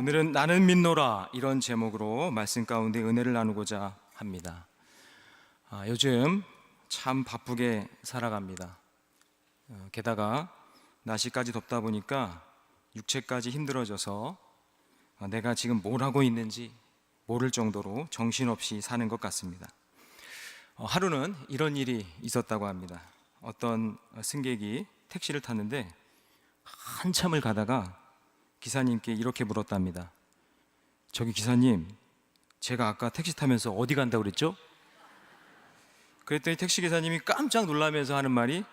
오늘은 나는 믿노라 이런 제목으로 말씀 가운데 은혜를 나누고자 합니다. 요즘 참 바쁘게 살아갑니다. 게다가 날씨까지 덥다 보니까 육체까지 힘들어져서 내가 지금 뭘 하고 있는지 모를 정도로 정신없이 사는 것 같습니다. 하루는 이런 일이 있었다고 합니다. 어떤 승객이 택시를 탔는데 한참을 가다가 기사님께 이렇게 물었답니다. 저기 기사님, 제가 아까 택시 타면서 어디 간다고 그랬죠? 그랬더니 택시 기사님이 깜짝 놀라면서 하는 말이,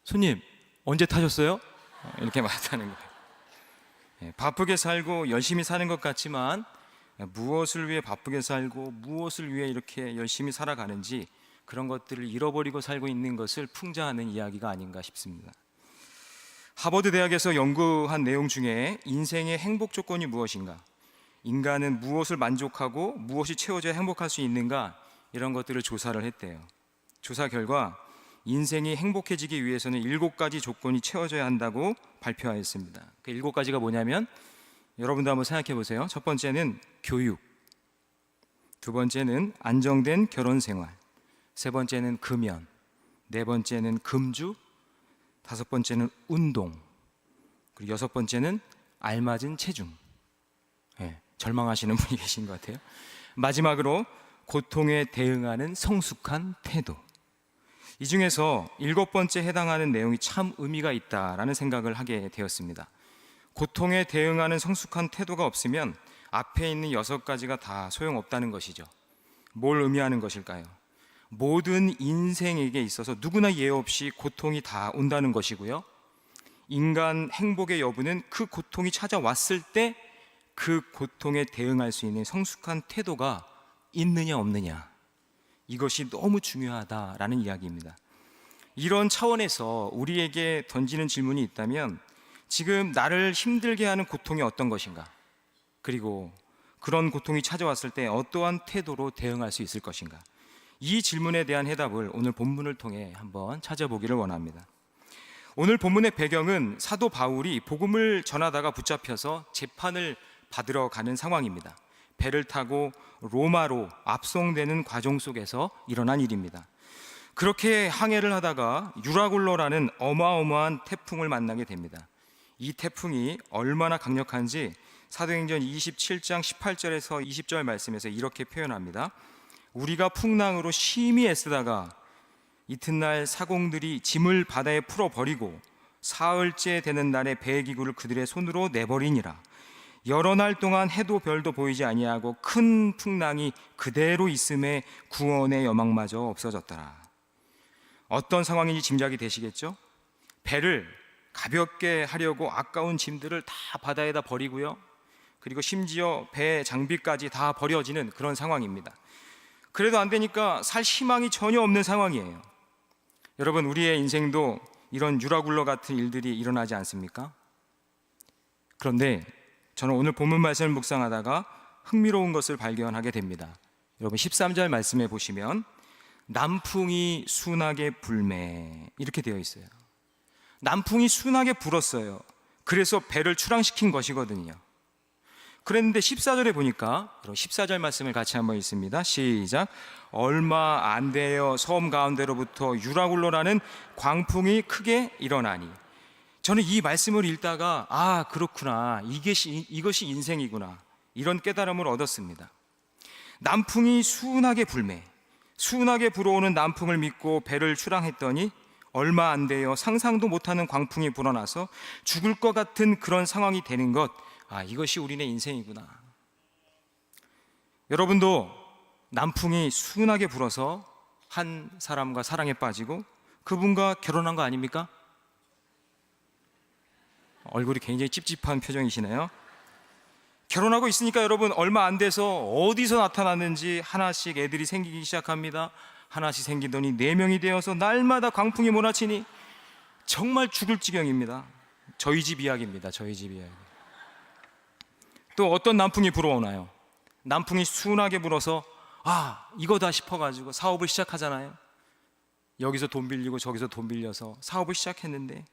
손님 언제 타셨어요? 이렇게 말했다는 거예요. 바쁘게 살고 열심히 사는 것 같지만 무엇을 위해 바쁘게 살고 무엇을 위해 이렇게 열심히 살아가는지 그런 것들을 잃어버리고 살고 있는 것을 풍자하는 이야기가 아닌가 싶습니다. 하버드 대학에서 연구한 내용 중에 인생의 행복 조건이 무엇인가, 인간은 무엇을 만족하고 무엇이 채워져야 행복할 수 있는가, 이런 것들을 조사를 했대요. 조사 결과 인생이 행복해지기 위해서는 7가지 조건이 채워져야 한다고 발표하였습니다. 그 7가지가 뭐냐면, 여러분도 한번 생각해 보세요. 첫 번째는 교육, 두 번째는 안정된 결혼 생활, 세 번째는 금연, 네 번째는 금주, 다섯 번째는 운동, 그리고 여섯 번째는 알맞은 체중. 절망하시는 분이 계신 것 같아요. 마지막으로 고통에 대응하는 성숙한 태도. 이 중에서 7번째 해당하는 내용이 참 의미가 있다라는 생각을 하게 되었습니다. 고통에 대응하는 성숙한 태도가 없으면 앞에 있는 6가지가 다 소용없다는 것이죠. 뭘 의미하는 것일까요? 모든 인생에게 있어서 누구나 예외 없이 고통이 다 온다는 것이고요, 인간 행복의 여부는 그 고통이 찾아왔을 때 그 고통에 대응할 수 있는 성숙한 태도가 있느냐 없느냐, 이것이 너무 중요하다라는 이야기입니다. 이런 차원에서 우리에게 던지는 질문이 있다면, 지금 나를 힘들게 하는 고통이 어떤 것인가, 그리고 그런 고통이 찾아왔을 때 어떠한 태도로 대응할 수 있을 것인가, 이 질문에 대한 해답을 오늘 본문을 통해 한번 찾아보기를 원합니다. 오늘 본문의 배경은 사도 바울이 복음을 전하다가 붙잡혀서 재판을 받으러 가는 상황입니다. 배를 타고 로마로 압송되는 과정 속에서 일어난 일입니다. 그렇게 항해를 하다가 유라굴로라는 어마어마한 태풍을 만나게 됩니다. 이 태풍이 얼마나 강력한지 사도행전 27장 18절에서 20절 말씀에서 이렇게 표현합니다. 우리가 풍랑으로 심히 애쓰다가 이튿날 사공들이 짐을 바다에 풀어버리고 사흘째 되는 날에 배의 기구를 그들의 손으로 내버리니라. 여러 날 동안 해도 별도 보이지 아니하고 큰 풍랑이 그대로 있음에 구원의 여망마저 없어졌더라. 어떤 상황인지 짐작이 되시겠죠? 배를 가볍게 하려고 아까운 짐들을 다 바다에다 버리고요, 그리고 심지어 배 장비까지 다 버려지는 그런 상황입니다. 그래도 안 되니까 살 희망이 전혀 없는 상황이에요. 여러분, 우리의 인생도 이런 유라굴로 같은 일들이 일어나지 않습니까? 그런데 저는 오늘 본문 말씀을 묵상하다가 흥미로운 것을 발견하게 됩니다. 여러분, 13절 말씀에 보시면 남풍이 순하게 불매, 이렇게 되어 있어요. 남풍이 순하게 불었어요. 그래서 배를 출항시킨 것이거든요. 그랬는데 14절에 보니까, 14절 말씀을 같이 한번 읽습니다. 시작. 얼마 안 되어 섬 가운데로부터 유라굴로라는 광풍이 크게 일어나니. 저는 이 말씀을 읽다가 그렇구나, 이것이 인생이구나, 이런 깨달음을 얻었습니다. 남풍이 순하게 불매, 순하게 불어오는 남풍을 믿고 배를 출항했더니 얼마 안 되어 상상도 못하는 광풍이 불어나서 죽을 것 같은 그런 상황이 되는 것, 이것이 우리네 인생이구나. 여러분도 남풍이 순하게 불어서 한 사람과 사랑에 빠지고 그분과 결혼한 거 아닙니까? 얼굴이 굉장히 찝찝한 표정이시네요. 결혼하고 있으니까 여러분, 얼마 안 돼서 어디서 나타났는지 하나씩 애들이 생기기 시작합니다. 하나씩 생기더니 4명이 되어서 날마다 광풍이 몰아치니 정말 죽을 지경입니다. 저희 집 이야기입니다. 저희 집 이야기. 또 어떤 남풍이 불어오나요? 남풍이 순하게 불어서 이거다 싶어가지고 사업을 시작하잖아요. 여기서 돈 빌리고 저기서 돈 빌려서 사업을 시작했는데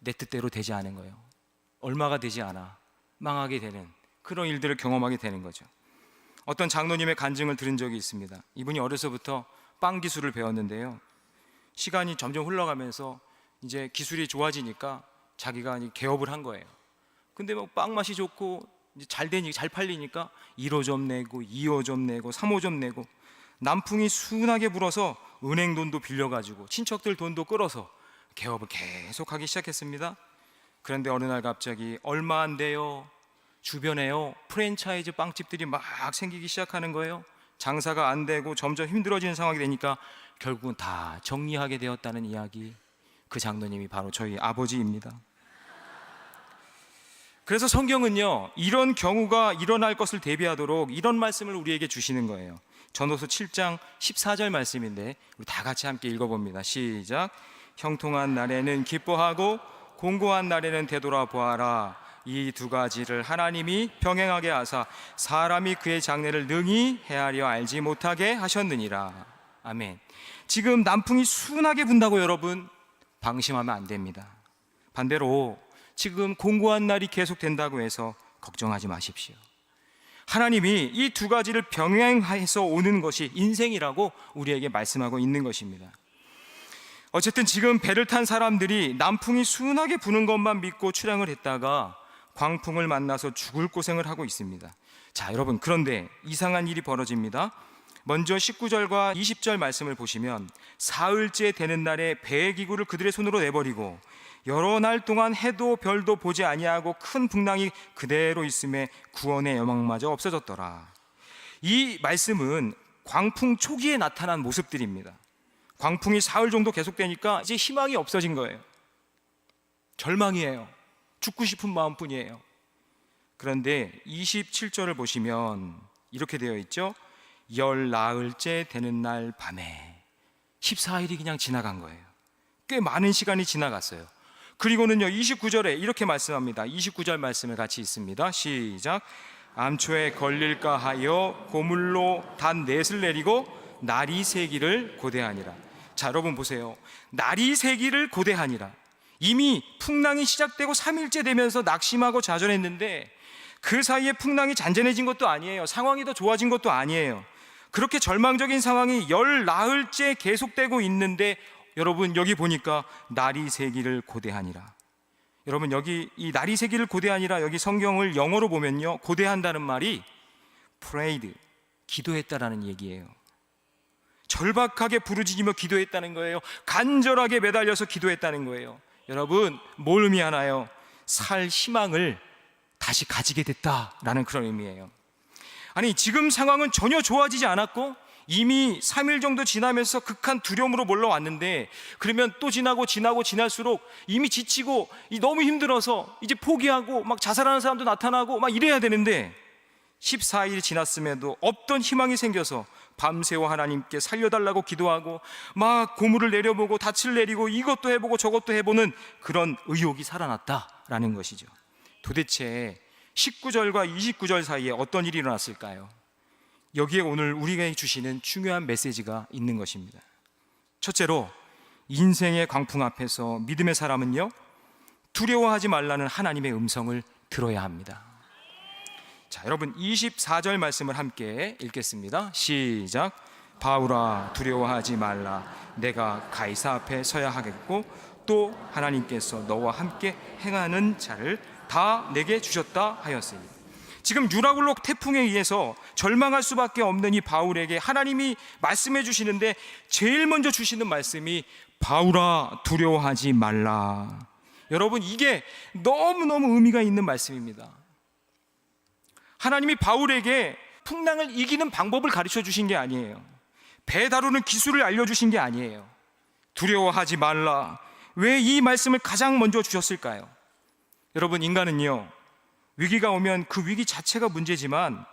내 뜻대로 되지 않은 거예요. 얼마가 되지 않아 망하게 되는 그런 일들을 경험하게 되는 거죠. 어떤 장로님의 간증을 들은 적이 있습니다. 이분이 어려서부터 빵 기술을 배웠는데요, 시간이 점점 흘러가면서 이제 기술이 좋아지니까 자기가 개업을 한 거예요. 근데 뭐 빵 맛이 좋고 이제 잘 팔리니까 1호점 내고 2호점 내고 3호점 내고 남풍이 순하게 불어서 은행 돈도 빌려가지고 친척들 돈도 끌어서 개업을 계속하기 시작했습니다. 그런데 어느 날 갑자기 얼마 안 돼요, 주변에요 프랜차이즈 빵집들이 막 생기기 시작하는 거예요. 장사가 안 되고 점점 힘들어지는 상황이 되니까 결국은 다 정리하게 되었다는 이야기, 그 장로님이 바로 저희 아버지입니다. 그래서 성경은요, 이런 경우가 일어날 것을 대비하도록 이런 말씀을 우리에게 주시는 거예요. 전도서 7장 14절 말씀인데 우리 다 같이 함께 읽어봅니다. 시작. 형통한 날에는 기뻐하고 공고한 날에는 되돌아보아라. 이 두 가지를 하나님이 병행하게 하사 사람이 그의 장래를 능히 헤아려 알지 못하게 하셨느니라. 아멘. 지금 남풍이 순하게 분다고 여러분 방심하면 안 됩니다. 반대로 지금 공고한 날이 계속된다고 해서 걱정하지 마십시오. 하나님이 이 두 가지를 병행해서 오는 것이 인생이라고 우리에게 말씀하고 있는 것입니다. 어쨌든 지금 배를 탄 사람들이 남풍이 순하게 부는 것만 믿고 출항을 했다가 광풍을 만나서 죽을 고생을 하고 있습니다. 자, 여러분, 그런데 이상한 일이 벌어집니다. 먼저 19절과 20절 말씀을 보시면 사흘째 되는 날에 배의 기구를 그들의 손으로 내버리고 여러 날 동안 해도 별도 보지 아니하고 큰 풍랑이 그대로 있음에 구원의 여망마저 없어졌더라. 이 말씀은 광풍 초기에 나타난 모습들입니다. 광풍이 사흘 정도 계속되니까 이제 희망이 없어진 거예요. 절망이에요. 죽고 싶은 마음뿐이에요. 그런데 27절을 보시면 이렇게 되어 있죠. 열 나흘째 되는 날 밤에 14일이 그냥 지나간 거예요. 꽤 많은 시간이 지나갔어요. 그리고는요 29절에 이렇게 말씀합니다. 29절 말씀을 같이 있습니다. 시작. 암초에 걸릴까 하여 고물로 단 넷을 내리고 날이 새기를 고대하니라. 자, 여러분 보세요. 날이 새기를 고대하니라. 이미 풍랑이 시작되고 3일째 되면서 낙심하고 좌절했는데 그 사이에 풍랑이 잔잔해진 것도 아니에요. 상황이 더 좋아진 것도 아니에요. 그렇게 절망적인 상황이 열 나흘째 계속되고 있는데 여러분 여기 보니까 날이 새기를 고대하니라. 여러분 여기 이 날이 새기를 고대하니라, 여기 성경을 영어로 보면요, 고대한다는 말이 prayed, 기도했다라는 얘기예요. 절박하게 부르짖으며 기도했다는 거예요. 간절하게 매달려서 기도했다는 거예요. 여러분 뭘 의미하나요? 살 희망을 다시 가지게 됐다라는 그런 의미예요. 아니 지금 상황은 전혀 좋아지지 않았고 이미 3일 정도 지나면서 극한 두려움으로 몰려왔는데, 그러면 또 지날수록 이미 지치고 너무 힘들어서 이제 포기하고 막 자살하는 사람도 나타나고 막 이래야 되는데 14일이 지났음에도 없던 희망이 생겨서 밤새워 하나님께 살려달라고 기도하고 막 고물을 내려보고 닻을 내리고 이것도 해보고 저것도 해보는 그런 의욕이 살아났다라는 것이죠. 도대체 19절과 29절 사이에 어떤 일이 일어났을까요? 여기에 오늘 우리가 주시는 중요한 메시지가 있는 것입니다. 첫째로, 인생의 광풍 앞에서 믿음의 사람은요, 두려워하지 말라는 하나님의 음성을 들어야 합니다. 자, 여러분 24절 말씀을 함께 읽겠습니다. 시작. 바울아 두려워하지 말라. 내가 가이사 앞에 서야 하겠고 또 하나님께서 너와 함께 행하는 자를 다 내게 주셨다 하였으니. 지금 유라굴로 태풍에 의해서 절망할 수밖에 없는 이 바울에게 하나님이 말씀해 주시는데 제일 먼저 주시는 말씀이 바울아 두려워하지 말라. 여러분 이게 너무너무 의미가 있는 말씀입니다. 하나님이 바울에게 풍랑을 이기는 방법을 가르쳐 주신 게 아니에요. 배 다루는 기술을 알려주신 게 아니에요. 두려워하지 말라. 왜 이 말씀을 가장 먼저 주셨을까요? 여러분 인간은요, 위기가 오면 그 위기 자체가 문제지만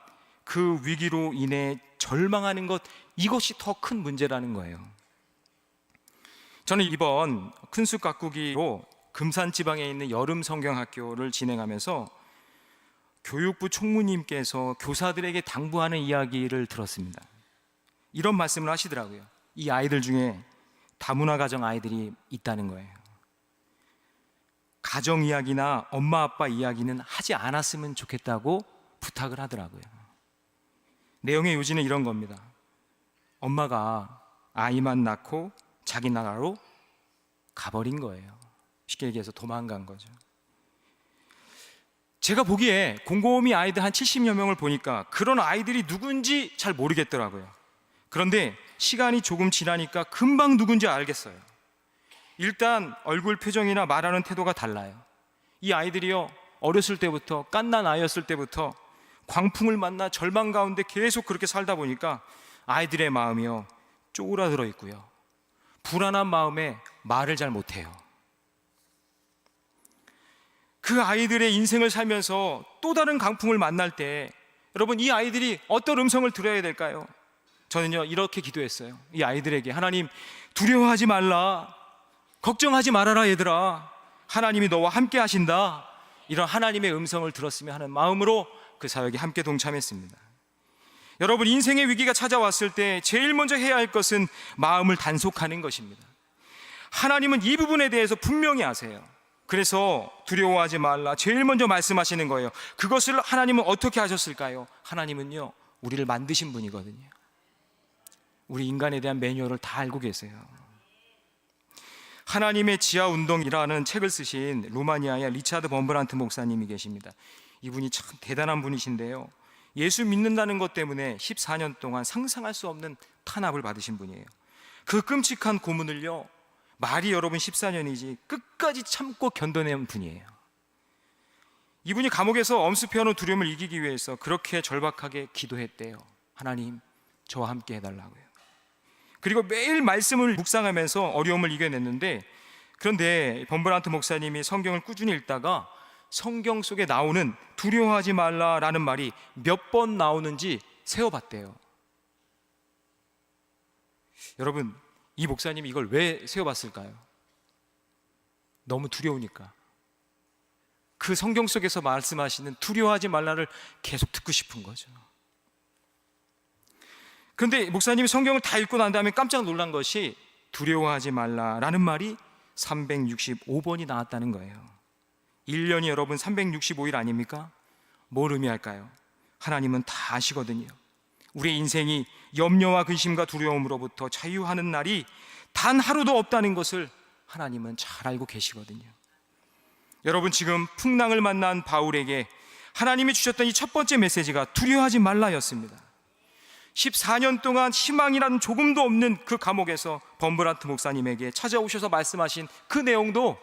그 위기로 인해 절망하는 것, 이것이 더 큰 문제라는 거예요. 저는 이번 큰숲 가꾸기로 금산 지방에 있는 여름 성경학교를 진행하면서 교육부 총무님께서 교사들에게 당부하는 이야기를 들었습니다. 이런 말씀을 하시더라고요. 이 아이들 중에 다문화 가정 아이들이 있다는 거예요. 가정 이야기나 엄마 아빠 이야기는 하지 않았으면 좋겠다고 부탁을 하더라고요. 내용의 요지는 이런 겁니다. 엄마가 아이만 낳고 자기 나라로 가버린 거예요. 쉽게 얘기해서 도망간 거죠. 제가 보기에 곰곰이 아이들 한 70여 명을 보니까 그런 아이들이 누군지 잘 모르겠더라고요. 그런데 시간이 조금 지나니까 금방 누군지 알겠어요. 일단 얼굴 표정이나 말하는 태도가 달라요. 이 아이들이요, 어렸을 때부터, 갓난 아이였을 때부터 광풍을 만나 절망 가운데 계속 그렇게 살다 보니까 아이들의 마음이요, 쪼그라들어 있고요, 불안한 마음에 말을 잘 못해요. 그 아이들의 인생을 살면서 또 다른 강풍을 만날 때 여러분, 이 아이들이 어떤 음성을 들어야 될까요? 저는요, 이렇게 기도했어요. 이 아이들에게, 하나님, 두려워하지 말라, 걱정하지 말아라 얘들아, 하나님이 너와 함께 하신다, 이런 하나님의 음성을 들었으면 하는 마음으로 그 사역에 함께 동참했습니다. 여러분, 인생의 위기가 찾아왔을 때 제일 먼저 해야 할 것은 마음을 단속하는 것입니다. 하나님은 이 부분에 대해서 분명히 아세요. 그래서 두려워하지 말라 제일 먼저 말씀하시는 거예요. 그것을 하나님은 어떻게 하셨을까요? 하나님은요, 우리를 만드신 분이거든요. 우리 인간에 대한 매뉴얼을 다 알고 계세요. 하나님의 지하 운동이라는 책을 쓰신 루마니아의 리차드 범브란트 목사님이 계십니다. 이분이 참 대단한 분이신데요, 예수 믿는다는 것 때문에 14년 동안 상상할 수 없는 탄압을 받으신 분이에요. 그 끔찍한 고문을요, 말이 여러분 14년이지 끝까지 참고 견뎌낸 분이에요. 이분이 감옥에서 엄습해오는 두려움을 이기기 위해서 그렇게 절박하게 기도했대요. 하나님, 저와 함께 해달라고요. 그리고 매일 말씀을 묵상하면서 어려움을 이겨냈는데, 그런데 범브란트 목사님이 성경을 꾸준히 읽다가 성경 속에 나오는 두려워하지 말라라는 말이 몇 번 나오는지 세어봤대요. 여러분, 이 목사님이 이걸 왜 세어봤을까요? 너무 두려우니까. 그 성경 속에서 말씀하시는 두려워하지 말라를 계속 듣고 싶은 거죠. 그런데 목사님이 성경을 다 읽고 난 다음에 깜짝 놀란 것이 두려워하지 말라라는 말이 365번이 나왔다는 거예요. 1년이 여러분 365일 아닙니까? 뭘 의미할까요? 하나님은 다 아시거든요. 우리의 인생이 염려와 근심과 두려움으로부터 자유하는 날이 단 하루도 없다는 것을 하나님은 잘 알고 계시거든요. 여러분, 지금 풍랑을 만난 바울에게 하나님이 주셨던 이 첫 번째 메시지가 두려워하지 말라였습니다. 14년 동안 희망이라는 조금도 없는 그 감옥에서 범브란트 목사님에게 찾아오셔서 말씀하신 그 내용도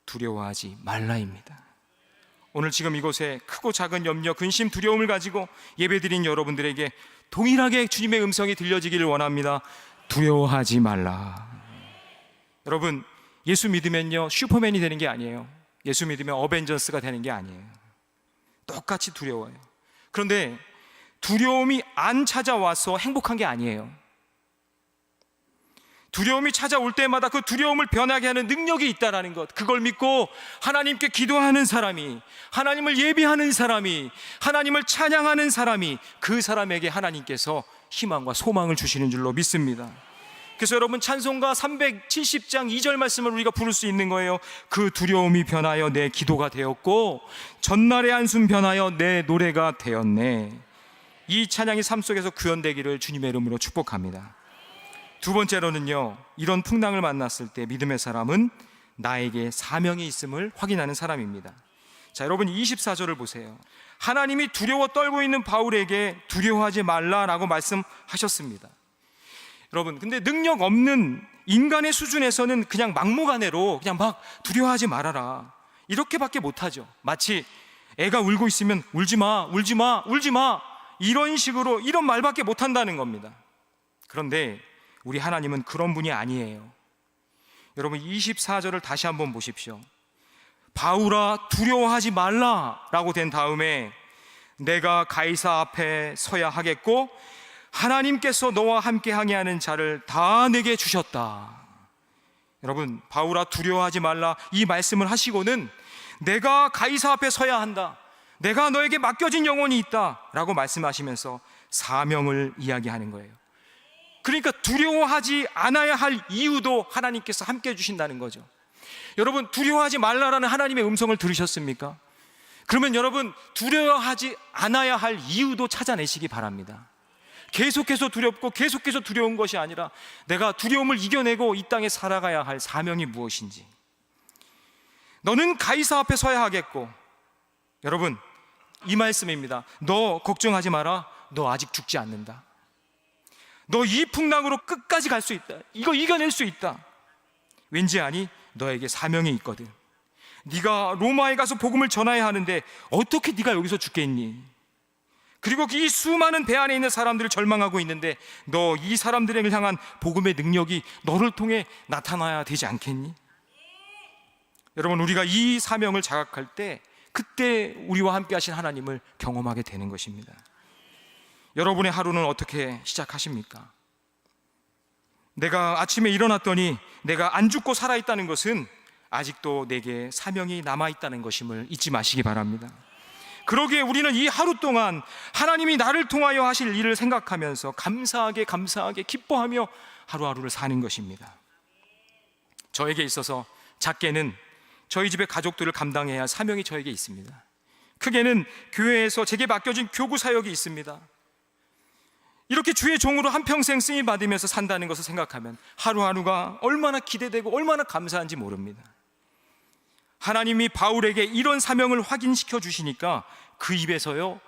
두려워하지 말라입니다. 오늘 지금 이곳에 크고 작은 염려, 근심, 두려움을 가지고 예배드린 여러분들에게 동일하게 주님의 음성이 들려지기를 원합니다. 두려워하지 말라. 여러분, 예수 믿으면요, 슈퍼맨이 되는 게 아니에요. 예수 믿으면 어벤져스가 되는 게 아니에요. 똑같이 두려워요. 그런데 두려움이 안 찾아와서 행복한 게 아니에요. 두려움이 찾아올 때마다 그 두려움을 변하게 하는 능력이 있다는 것, 그걸 믿고 하나님께 기도하는 사람이, 하나님을 예비하는 사람이, 하나님을 찬양하는 사람이, 그 사람에게 하나님께서 희망과 소망을 주시는 줄로 믿습니다. 그래서 여러분, 찬송가 370장 2절 말씀을 우리가 부를 수 있는 거예요. 그 두려움이 변하여 내 기도가 되었고 전날의 한숨 변하여 내 노래가 되었네. 이 찬양이 삶 속에서 구현되기를 주님의 이름으로 축복합니다. 두 번째로는요, 이런 풍랑을 만났을 때 믿음의 사람은 나에게 사명이 있음을 확인하는 사람입니다. 자, 여러분 24절을 보세요. 하나님이 두려워 떨고 있는 바울에게 두려워하지 말라라고 말씀하셨습니다. 여러분, 근데 능력 없는 인간의 수준에서는 그냥 막무가내로 그냥 막 두려워하지 말아라 이렇게밖에 못하죠. 마치 애가 울고 있으면 울지마, 울지마, 울지마 이런 식으로, 이런 말밖에 못한다는 겁니다. 그런데 우리 하나님은 그런 분이 아니에요. 여러분 24절을 다시 한번 보십시오. 바울아 두려워하지 말라라고 된 다음에 내가 가이사 앞에 서야 하겠고 하나님께서 너와 함께 항해하는 자를 다 내게 주셨다. 여러분, 바울아 두려워하지 말라 이 말씀을 하시고는 내가 가이사 앞에 서야 한다, 내가 너에게 맡겨진 영혼이 있다 라고 말씀하시면서 사명을 이야기하는 거예요. 그러니까 두려워하지 않아야 할 이유도 하나님께서 함께 해주신다는 거죠. 여러분, 두려워하지 말라라는 하나님의 음성을 들으셨습니까? 그러면 여러분, 두려워하지 않아야 할 이유도 찾아내시기 바랍니다. 계속해서 두렵고 계속해서 두려운 것이 아니라 내가 두려움을 이겨내고 이 땅에 살아가야 할 사명이 무엇인지. 너는 가이사 앞에 서야 하겠고, 여러분, 이 말씀입니다. 너 걱정하지 마라. 너 아직 죽지 않는다. 너 이 풍랑으로 끝까지 갈 수 있다. 이거 이겨낼 수 있다. 왠지 아니? 너에게 사명이 있거든. 네가 로마에 가서 복음을 전해야 하는데 어떻게 네가 여기서 죽겠니? 그리고 이 수많은 배 안에 있는 사람들을 절망하고 있는데 너 이 사람들을 향한 복음의 능력이 너를 통해 나타나야 되지 않겠니? 여러분, 우리가 이 사명을 자각할 때 그때 우리와 함께 하신 하나님을 경험하게 되는 것입니다. 여러분의 하루는 어떻게 시작하십니까? 내가 아침에 일어났더니 내가 안 죽고 살아있다는 것은 아직도 내게 사명이 남아있다는 것임을 잊지 마시기 바랍니다. 그러기에 우리는 이 하루 동안 하나님이 나를 통하여 하실 일을 생각하면서 감사하게 기뻐하며 하루하루를 사는 것입니다. 저에게 있어서 작게는 저희 집의 가족들을 감당해야 할 사명이 저에게 있습니다. 크게는 교회에서 제게 맡겨진 교구 사역이 있습니다. 이렇게 주의 종으로 한평생 쓰임 받으면서 산다는 것을 생각하면 하루하루가 얼마나 기대되고 얼마나 감사한지 모릅니다. 하나님이 바울에게 이런 사명을 확인시켜 주시니까 그 입에서요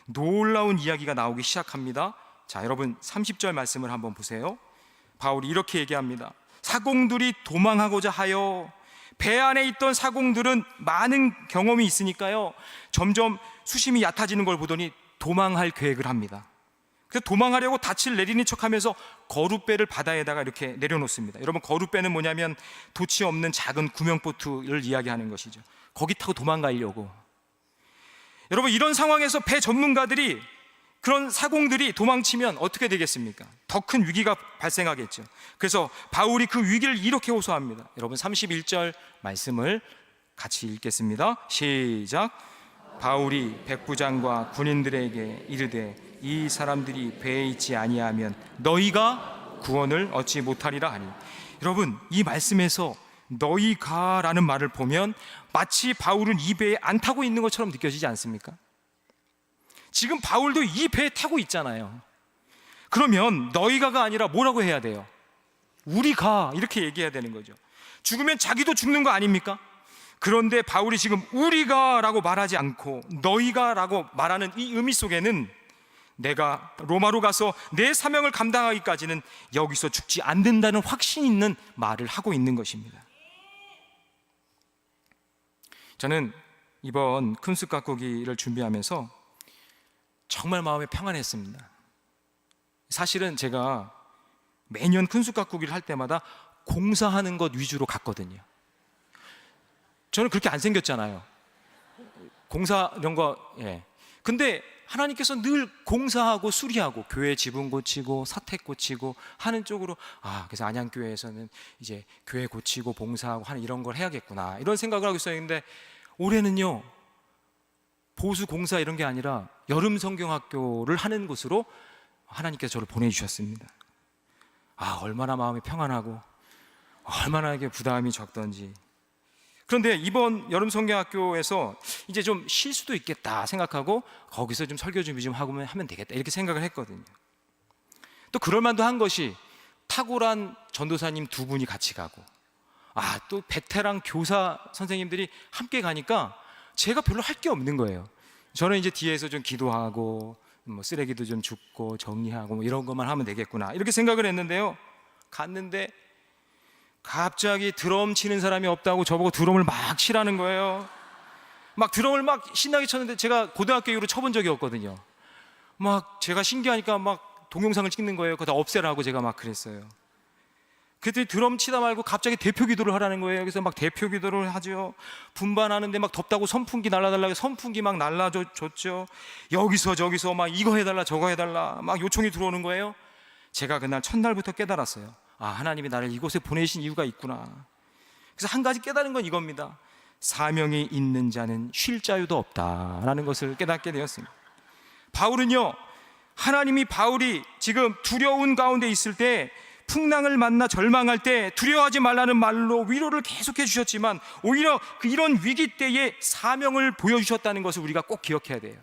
놀라운 이야기가 나오기 시작합니다. 자, 여러분 30절 말씀을 한번 보세요. 바울이 이렇게 얘기합니다. 사공들이 도망하고자 하여, 배 안에 있던 사공들은 많은 경험이 있으니까요 점점 수심이 얕아지는 걸 보더니 도망할 계획을 합니다. 그래서 도망하려고 닻을 내리는 척하면서 거룻배를 바다에다가 이렇게 내려놓습니다. 여러분, 거룻배는 뭐냐면 돛이 없는 작은 구명보트를 이야기하는 것이죠. 거기 타고 도망가려고. 여러분, 이런 상황에서 배 전문가들이, 그런 사공들이 도망치면 어떻게 되겠습니까? 더 큰 위기가 발생하겠죠. 그래서 바울이 그 위기를 이렇게 호소합니다. 여러분 31절 말씀을 같이 읽겠습니다. 시작. 바울이 백부장과 군인들에게 이르되 이 사람들이 배에 있지 아니하면 너희가 구원을 얻지 못하리라 하니. 여러분, 이 말씀에서 너희가 라는 말을 보면 마치 바울은 이 배에 안 타고 있는 것처럼 느껴지지 않습니까? 지금 바울도 이 배에 타고 있잖아요. 그러면 너희가가 아니라 뭐라고 해야 돼요? 우리가, 이렇게 얘기해야 되는 거죠. 죽으면 자기도 죽는 거 아닙니까? 그런데 바울이 지금 우리가 라고 말하지 않고 너희가 라고 말하는 이 의미 속에는 내가 로마로 가서 내 사명을 감당하기까지는 여기서 죽지 않는다는 확신 있는 말을 하고 있는 것입니다. 저는 이번 큰숲 가꾸기를 준비하면서 정말 마음이 평안했습니다. 사실은 제가 매년 큰숲 가꾸기를 할 때마다 공사하는 것 위주로 갔거든요. 저는 그렇게 안 생겼잖아요. 공사 이런 거, 예. 근데 하나님께서 늘 공사하고 수리하고 교회 지붕 고치고 사택 고치고 하는 쪽으로, 그래서 안양교회에서는 이제 교회 고치고 봉사하고 하는 이런 걸 해야겠구나, 이런 생각을 하고 있었는데 올해는요 보수 공사 이런 게 아니라 여름 성경학교를 하는 곳으로 하나님께서 저를 보내주셨습니다. 얼마나 마음이 평안하고 얼마나 이게 부담이 적던지. 그런데 이번 여름 성경학교에서 이제 좀 쉴 수도 있겠다 생각하고 거기서 좀 설교 준비 좀 하고 하면 되겠다, 이렇게 생각을 했거든요. 또 그럴만도 한 것이 탁월한 전도사님 두 분이 같이 가고, 또 베테랑 교사 선생님들이 함께 가니까 제가 별로 할 게 없는 거예요. 저는 이제 뒤에서 좀 기도하고 뭐 쓰레기도 좀 줍고 정리하고 뭐 이런 것만 하면 되겠구나, 이렇게 생각을 했는데요. 갔는데 갑자기 드럼 치는 사람이 없다고 저보고 드럼을 막 치라는 거예요. 막 드럼을 막 신나게 쳤는데 제가 고등학교 이후로 쳐본 적이 없거든요. 막 제가 신기하니까 막 동영상을 찍는 거예요. 그거 다 없애라고 제가 막 그랬어요. 그랬더니 드럼 치다 말고 갑자기 대표 기도를 하라는 거예요. 그래서 막 대표 기도를 하죠. 분반하는데 막 덥다고 선풍기 날라달라고 선풍기 막 날라줬죠. 여기서 저기서 막 이거 해달라 저거 해달라 막 요청이 들어오는 거예요. 제가 그날 첫날부터 깨달았어요. 하나님이 나를 이곳에 보내신 이유가 있구나. 그래서 한 가지 깨달은 건 이겁니다. 사명이 있는 자는 쉴 자유도 없다라는 것을 깨닫게 되었습니다. 바울은요, 하나님이 바울이 지금 두려운 가운데 있을 때 풍랑을 만나 절망할 때 두려워하지 말라는 말로 위로를 계속해 주셨지만 오히려 이런 위기 때에 사명을 보여주셨다는 것을 우리가 꼭 기억해야 돼요.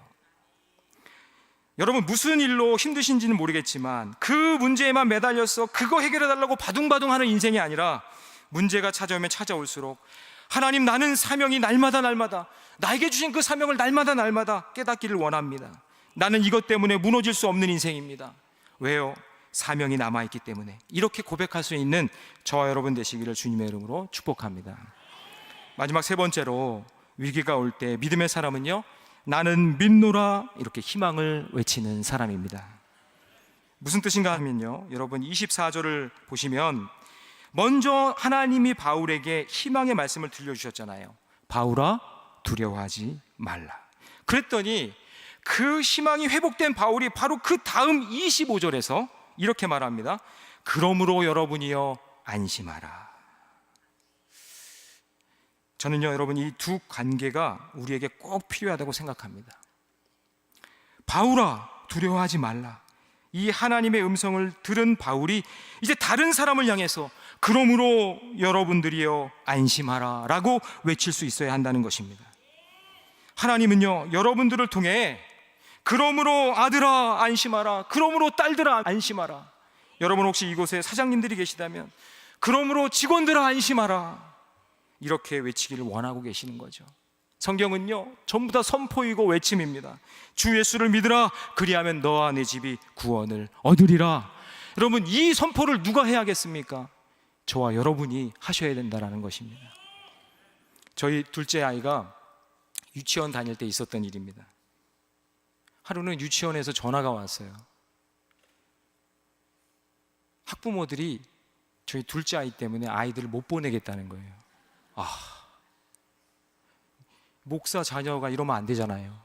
여러분, 무슨 일로 힘드신지는 모르겠지만 그 문제에만 매달려서 그거 해결해 달라고 바둥바둥하는 인생이 아니라 문제가 찾아오면 찾아올수록 하나님, 나는 사명이 날마다 나에게 주신 그 사명을 날마다 깨닫기를 원합니다. 나는 이것 때문에 무너질 수 없는 인생입니다. 왜요? 사명이 남아있기 때문에. 이렇게 고백할 수 있는 저와 여러분 되시기를 주님의 이름으로 축복합니다. 마지막 세 번째로, 위기가 올 때 믿음의 사람은요, 나는 믿노라, 이렇게 희망을 외치는 사람입니다. 무슨 뜻인가 하면요, 여러분 24절을 보시면 먼저 하나님이 바울에게 희망의 말씀을 들려주셨잖아요. 바울아, 두려워하지 말라. 그랬더니 그 희망이 회복된 바울이 바로 그 다음 25절에서 이렇게 말합니다. 그러므로 여러분이여 안심하라. 저는요, 여러분, 이 두 관계가 우리에게 꼭 필요하다고 생각합니다. 바울아, 두려워하지 말라. 이 하나님의 음성을 들은 바울이 이제 다른 사람을 향해서 그러므로 여러분들이여 안심하라 라고 외칠 수 있어야 한다는 것입니다. 하나님은요, 여러분들을 통해 그러므로 아들아 안심하라, 그러므로 딸들아 안심하라. 여러분 혹시 이곳에 사장님들이 계시다면 그러므로 직원들아 안심하라, 이렇게 외치기를 원하고 계시는 거죠. 성경은요, 전부 다 선포이고 외침입니다. 주 예수를 믿으라, 그리하면 너와 내 집이 구원을 얻으리라. 여러분, 이 선포를 누가 해야겠습니까? 저와 여러분이 하셔야 된다는 것입니다. 저희 둘째 아이가 유치원 다닐 때 있었던 일입니다. 하루는 유치원에서 전화가 왔어요. 학부모들이 저희 둘째 아이 때문에 아이들을 못 보내겠다는 거예요. 목사 자녀가 이러면 안 되잖아요.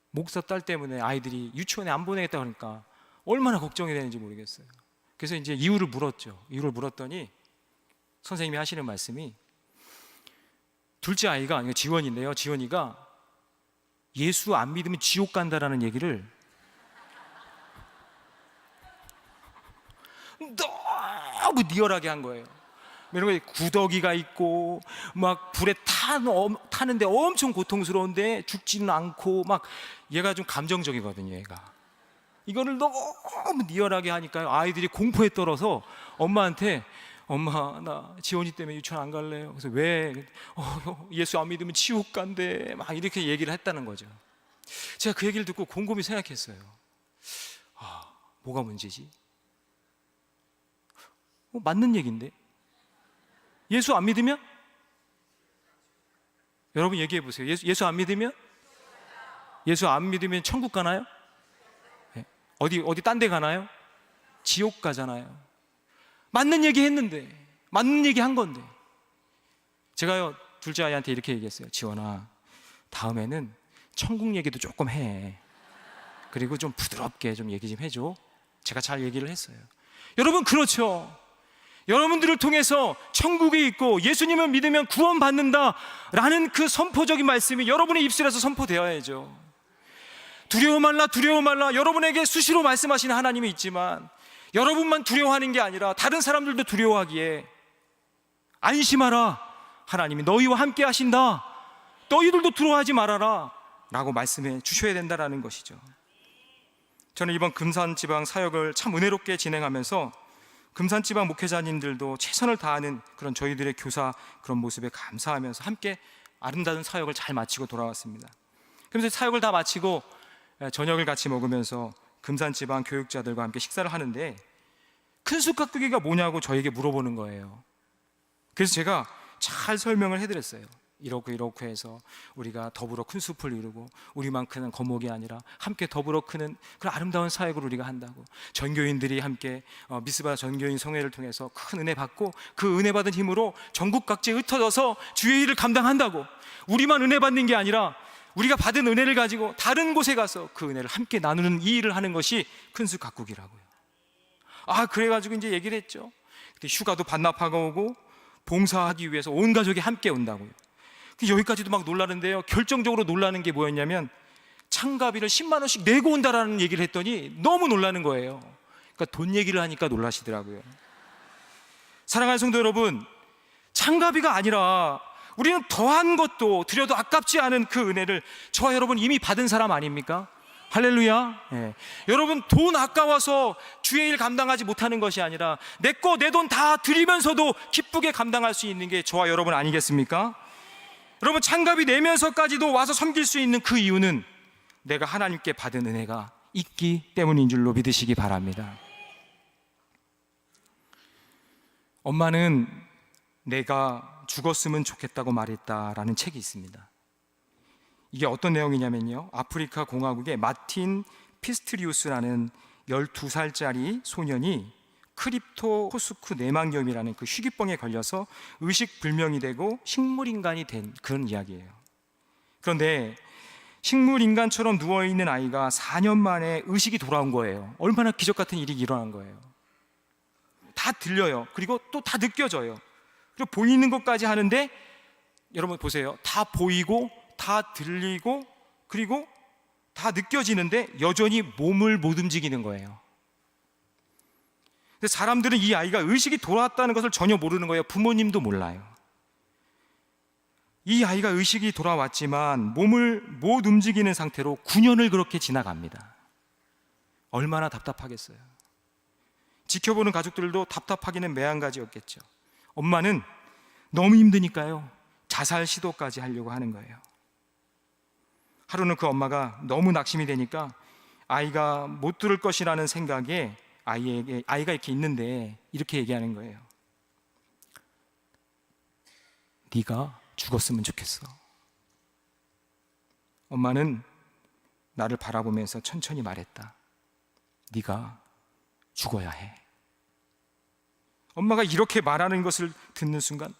목사 딸 때문에 아이들이 유치원에 안 보내겠다 그러니까 얼마나 걱정이 되는지 모르겠어요. 그래서 이제 이유를 물었죠. 이유를 물었더니 선생님이 하시는 말씀이, 둘째 아이가, 지원인데요, 지원이가 예수 안 믿으면 지옥 간다라는 얘기를 너무 리얼하게 한 거예요. 이런 거 구더기가 있고 막 불에 타는데 엄청 고통스러운데 죽지는 않고, 막 얘가 좀 감정적이거든요. 얘가 이거를 너무 리얼하게 하니까 아이들이 공포에 떨어서 엄마한테, 엄마 나 지원이 때문에 유치원 안 갈래요. 그래서 왜? 예수 안 믿으면 지옥 간대, 막 이렇게 얘기를 했다는 거죠. 제가 그 얘기를 듣고 곰곰이 생각했어요. 뭐가 문제지? 맞는 얘기인데. 예수 안 믿으면? 여러분 얘기해 보세요. 예수 안 믿으면? 예수 안 믿으면 천국 가나요? 어디 딴 데 가나요? 지옥 가잖아요. 맞는 얘기 했는데, 맞는 얘기 한 건데. 제가요, 둘째 아이한테 이렇게 얘기했어요. 지원아, 다음에는 천국 얘기도 조금 해. 그리고 좀 부드럽게 좀 얘기 좀 해줘. 제가 잘 얘기를 했어요. 여러분, 그렇죠. 여러분들을 통해서 천국에 있고 예수님을 믿으면 구원받는다 라는 그 선포적인 말씀이 여러분의 입술에서 선포되어야죠. 두려워 말라. 여러분에게 수시로 말씀하시는 하나님이 있지만 여러분만 두려워하는 게 아니라 다른 사람들도 두려워하기에 안심하라, 하나님이 너희와 함께 하신다, 너희들도 두려워하지 말아라 라고 말씀해 주셔야 된다는 것이죠. 저는 이번 금산지방 사역을 참 은혜롭게 진행하면서 금산지방 목회자님들도 최선을 다하는 그런 저희들의 교사 그런 모습에 감사하면서 함께 아름다운 사역을 잘 마치고 돌아왔습니다. 그러면서 사역을 다 마치고 저녁을 같이 먹으면서 금산지방 교육자들과 함께 식사를 하는데 큰숲가꾸기가 뭐냐고 저에게 물어보는 거예요. 그래서 제가 잘 설명을 해드렸어요. 이렇고 해서 우리가 더불어 큰 숲을 이루고 우리만 크는 거목이 아니라 함께 더불어 크는 그런 아름다운 사역을 우리가 한다고, 전교인들이 함께 미스바 전교인 성회를 통해서 큰 은혜 받고 그 은혜 받은 힘으로 전국 각지에 흩어져서 주의 일을 감당한다고, 우리만 은혜 받는 게 아니라 우리가 받은 은혜를 가지고 다른 곳에 가서 그 은혜를 함께 나누는 이 일을 하는 것이 큰 숲 가꾸기라고요. 그래가지고 이제 얘기를 했죠. 그때 휴가도 반납하고 오고 봉사하기 위해서 온 가족이 함께 온다고요. 여기까지도 막 놀라는데요, 결정적으로 놀라는 게 뭐였냐면 창가비를 10만 원씩 내고 온다라는 얘기를 했더니 너무 놀라는 거예요. 그러니까 그러니까 돈 얘기를 하니까 놀라시더라고요. 사랑하는 성도 여러분, 창가비가 아니라 우리는 더한 것도 드려도 아깝지 않은 그 은혜를 저와 여러분 이미 받은 사람 아닙니까? 할렐루야. 예. 여러분, 돈 아까워서 주의 일 감당하지 못하는 것이 아니라 내 돈 다 드리면서도 기쁘게 감당할 수 있는 게 저와 여러분 아니겠습니까? 여러분, 창가비 내면서까지도 와서 섬길 수 있는 그 이유는 내가 하나님께 받은 은혜가 있기 때문인 줄로 믿으시기 바랍니다. 엄마는 내가 죽었으면 좋겠다고 말했다라는 책이 있습니다. 이게 어떤 내용이냐면요, 아프리카 공화국의 마틴 피스트리우스라는 12살짜리 소년이 크립토코스크 내막염이라는 그 희귀병에 걸려서 의식불명이 되고 식물인간이 된 그런 이야기예요. 그런데 식물인간처럼 누워있는 아이가 4년 만에 의식이 돌아온 거예요. 얼마나 기적 같은 일이 일어난 거예요. 다 들려요. 그리고 또 다 느껴져요. 그리고 보이는 것까지 하는데, 여러분 보세요, 다 보이고 다 들리고 그리고 다 느껴지는데 여전히 몸을 못 움직이는 거예요. 근데 사람들은 이 아이가 의식이 돌아왔다는 것을 전혀 모르는 거예요. 부모님도 몰라요. 이 아이가 의식이 돌아왔지만 몸을 못 움직이는 상태로 9년을 그렇게 지나갑니다. 얼마나 답답하겠어요. 지켜보는 가족들도 답답하기는 매한가지였겠죠. 엄마는 너무 힘드니까요, 자살 시도까지 하려고 하는 거예요. 하루는 그 엄마가 너무 낙심이 되니까 아이가 못 들을 것이라는 생각에 아이가 이렇게 있는데 이렇게 얘기하는 거예요. 네가 죽었으면 좋겠어. 엄마는 나를 바라보면서 천천히 말했다. 네가 죽어야 해. 엄마가 이렇게 말하는 것을 듣는 순간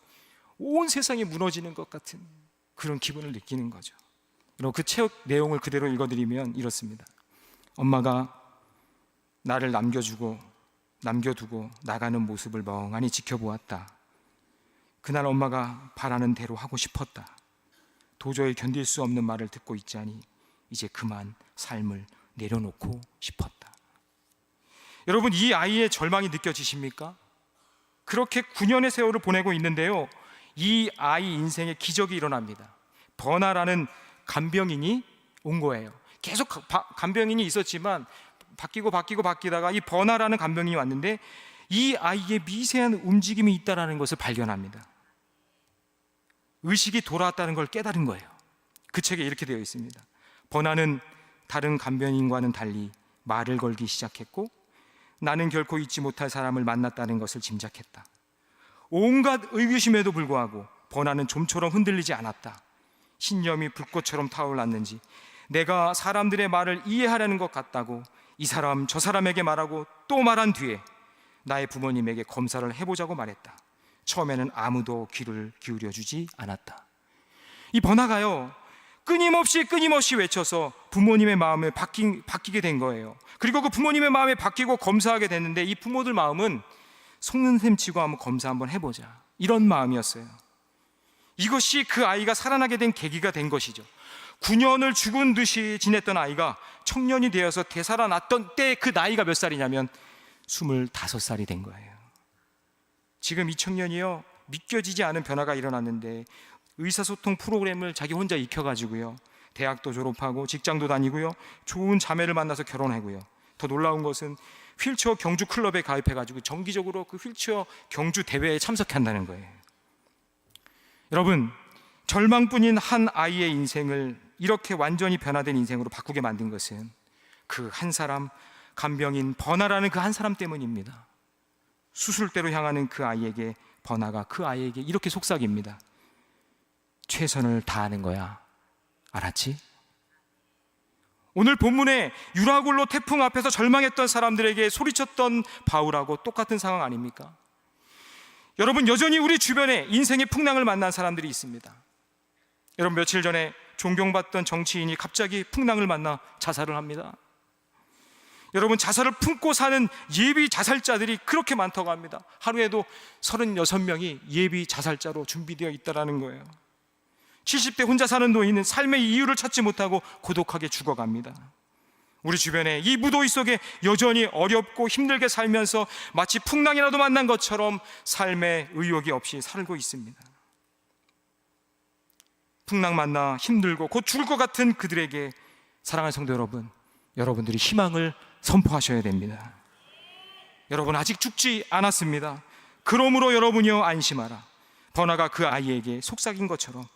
온 세상이 무너지는 것 같은 그런 기분을 느끼는 거죠. 여러분, 그 책 내용을 그대로 읽어드리면 이렇습니다. 엄마가 나를 남겨두고 나가는 모습을 멍하니 지켜보았다. 그날 엄마가 바라는 대로 하고 싶었다. 도저히 견딜 수 없는 말을 듣고 있자니 이제 그만 삶을 내려놓고 싶었다. 여러분, 이 아이의 절망이 느껴지십니까? 그렇게 9년의 세월을 보내고 있는데요, 이 아이 인생에 기적이 일어납니다. 버나라는 간병인이 온 거예요. 계속 간병인이 있었지만 바뀌다가 이 버나라는 간병인이 왔는데 이 아이의 미세한 움직임이 있다는 것을 발견합니다. 의식이 돌아왔다는 걸 깨달은 거예요. 그 책에 이렇게 되어 있습니다. 버나는 다른 간병인과는 달리 말을 걸기 시작했고 나는 결코 잊지 못할 사람을 만났다는 것을 짐작했다. 온갖 의구심에도 불구하고 버나는 좀처럼 흔들리지 않았다. 신념이 불꽃처럼 타올랐는지 내가 사람들의 말을 이해하려는 것 같다고 이 사람 저 사람에게 말하고 또 말한 뒤에 나의 부모님에게 검사를 해보자고 말했다. 처음에는 아무도 귀를 기울여주지 않았다. 이 버나가요, 끊임없이 외쳐서 부모님의 마음을 바뀌게 된 거예요. 그리고 그 부모님의 마음이 바뀌고 검사하게 됐는데 이 부모들 마음은 속는 셈 치고 한번 검사 한번 해보자, 이런 마음이었어요. 이것이 그 아이가 살아나게 된 계기가 된 것이죠. 9년을 죽은 듯이 지냈던 아이가 청년이 되어서 되살아났던 때 그 나이가 몇 살이냐면 25살이 된 거예요. 지금 이 청년이요, 믿겨지지 않은 변화가 일어났는데 의사소통 프로그램을 자기 혼자 익혀가지고요, 대학도 졸업하고 직장도 다니고요, 좋은 자매를 만나서 결혼하고요. 더 놀라운 것은 휠체어 경주 클럽에 가입해가지고 정기적으로 그 휠체어 경주 대회에 참석한다는 거예요. 여러분, 절망뿐인 한 아이의 인생을 이렇게 완전히 변화된 인생으로 바꾸게 만든 것은 그 한 사람, 간병인 버나라는 그 한 사람 때문입니다. 수술대로 향하는 그 아이에게 버나가 그 아이에게 이렇게 속삭입니다. 최선을 다하는 거야, 알았지? 오늘 본문에 유라굴로 태풍 앞에서 절망했던 사람들에게 소리쳤던 바울하고 똑같은 상황 아닙니까? 여러분, 여전히 우리 주변에 인생의 풍랑을 만난 사람들이 있습니다. 여러분, 며칠 전에 존경받던 정치인이 갑자기 풍랑을 만나 자살을 합니다. 여러분, 자살을 품고 사는 예비 자살자들이 그렇게 많다고 합니다. 하루에도 36명이 예비 자살자로 준비되어 있다는 거예요. 70대 혼자 사는 노인은 삶의 이유를 찾지 못하고 고독하게 죽어갑니다. 우리 주변에 이 무더위 속에 여전히 어렵고 힘들게 살면서 마치 풍랑이라도 만난 것처럼 삶에 의욕이 없이 살고 있습니다. 풍랑 만나 힘들고 곧 죽을 것 같은 그들에게 사랑하는 성도 여러분, 여러분들이 희망을 선포하셔야 됩니다. 여러분 아직 죽지 않았습니다. 그러므로 여러분이여 안심하라. 버나가 그 아이에게 속삭인 것처럼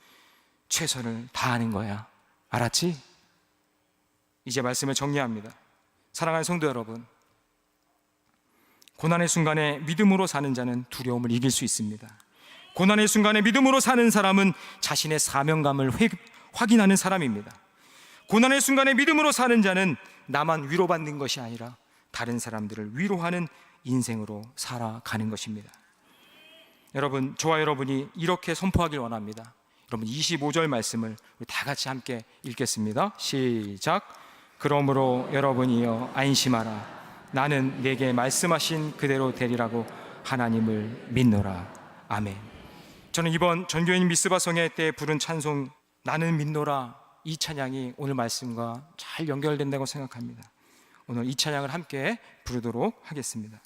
최선을 다하는 거야. 알았지? 이제 말씀을 정리합니다. 사랑하는 성도 여러분, 고난의 순간에 믿음으로 사는 자는 두려움을 이길 수 있습니다. 고난의 순간에 믿음으로 사는 사람은 자신의 사명감을 확인하는 사람입니다. 고난의 순간에 믿음으로 사는 자는 나만 위로받는 것이 아니라 다른 사람들을 위로하는 인생으로 살아가는 것입니다. 여러분, 저와 여러분이 이렇게 선포하길 원합니다. 여러분 25절 말씀을 우리 다 같이 함께 읽겠습니다. 시작. 그러므로 여러분이여 안심하라. 나는 내게 말씀하신 그대로 되리라고 하나님을 믿노라. 아멘. 저는 이번 전교인 미스바성회 때 부른 찬송 나는 믿노라, 이 찬양이 오늘 말씀과 잘 연결된다고 생각합니다. 오늘 이 찬양을 함께 부르도록 하겠습니다.